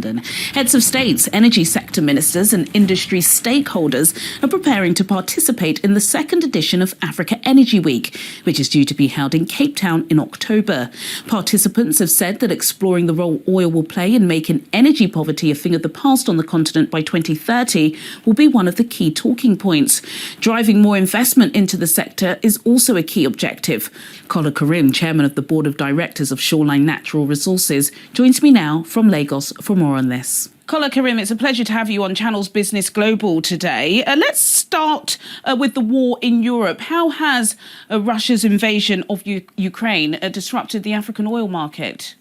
London. Heads of states, energy sector ministers and industry stakeholders are preparing to participate in the second edition of Africa Energy Week, which is due to be held in Cape Town in October. Participants have said that exploring the role oil will play in making energy poverty a thing of the past on the continent by 2030 will be one of the key talking points. Driving more investment into the sector is also a key objective. Kola Karim, chairman of the board of directors of Shoreline Natural Resources, joins me now from Lagos for more on this. Kola Karim, it's a pleasure to have you on Channel's Business Global today. Let's start with the war in Europe. How has Russia's invasion of Ukraine disrupted the African oil market?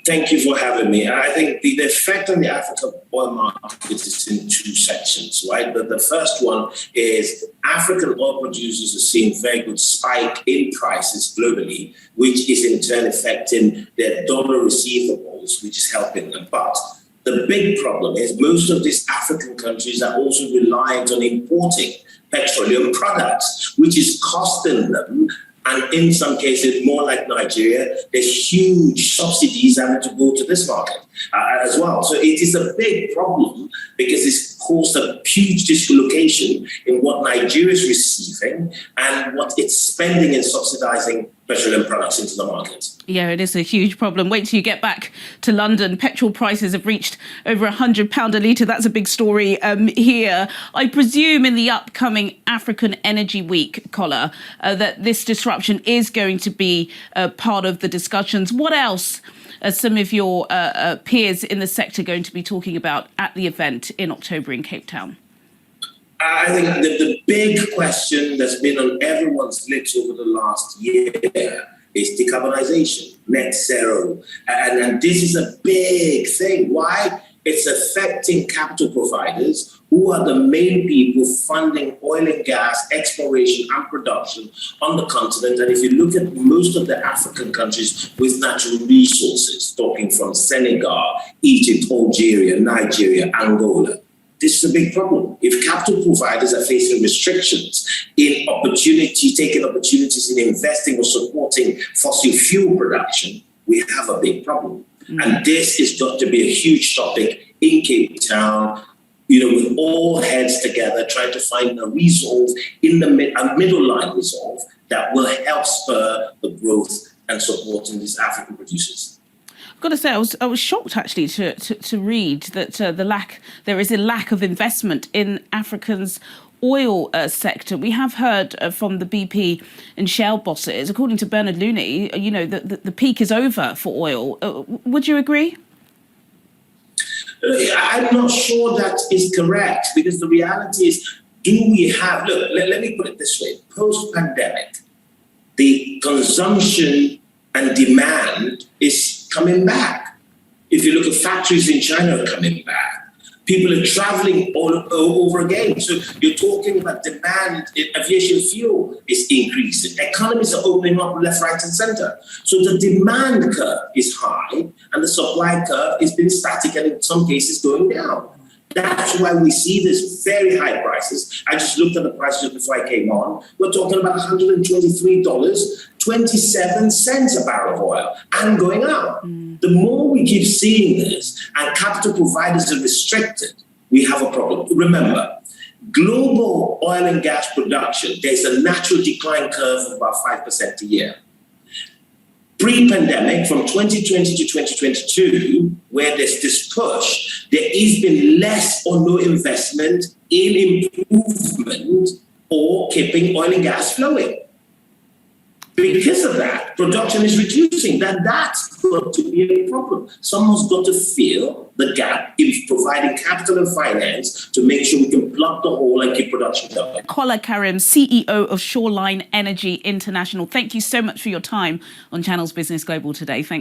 Thank you for having me. I think the effect on the African oil market is in two sections, right? The first one is African oil producers are seeing very good spike in prices globally, which is in turn affecting their dollar receivables, which is helping them. But the big problem is most of these African countries are also reliant on importing petroleum products, which is costing them. And in some cases, more like Nigeria, there's huge subsidies having to go to this market as well. So it is a big problem because it's caused a huge dislocation in what Nigeria is receiving and what it's spending in subsidizing petroleum products into the market. Yeah, it is a huge problem. Wait till you get back to London. Petrol prices have reached over £100 a litre. That's a big story here. I presume in the upcoming African Energy Week, Kola, that this disruption is going to be part of the discussions. What else are some of your peers in the sector going to be talking about at the event in October in Cape Town? I think that the big question that's been on everyone's lips over the last year is decarbonisation, net zero. And this is a big thing. Why? It's affecting capital providers who are the main people funding oil and gas exploration and production on the continent. And if you look at most of the African countries with natural resources, talking from Senegal, Egypt, Algeria, Nigeria, Angola, this is a big problem. If capital providers are facing restrictions in taking opportunities in investing or supporting fossil fuel production, we have a big problem. And this is got to be a huge topic in Cape Town, with all heads together, trying to find a resolve in a middle line resolve that will help spur the growth and supporting these African producers. I've got to say, I was shocked actually to read that there is a lack of investment in Africa's oil sector. We have heard from the BP and Shell bosses, according to Bernard Looney, the peak is over for oil. Would you agree? I'm not sure that is correct, because the reality is, let me put it this way. Post-pandemic, the consumption and demand is coming back. If you look at factories in China are coming back. People are traveling all over again. So you're talking about demand in aviation fuel is increasing. Economies are opening up left, right, and center. So the demand curve is high and the supply curve is being static and in some cases going down. That's why we see these very high prices. I just looked at the prices before I came on. We're talking about $123.27 a barrel of oil and going up. The more we keep seeing this and capital providers are restricted, we have a problem. Remember, global oil and gas production, there's a natural decline curve of about 5% a year. Pre-pandemic, from 2020 to 2022, where there's this push, there has been less or no investment in improvement or keeping oil and gas flowing. Because of that, production is reducing. That's got to be a problem. Someone's got to fill the gap in providing capital and finance to make sure we can plug the hole and keep production going. Kola Karim, CEO of Shoreline Energy International. Thank you so much for your time on Channel's Business Global today. Thank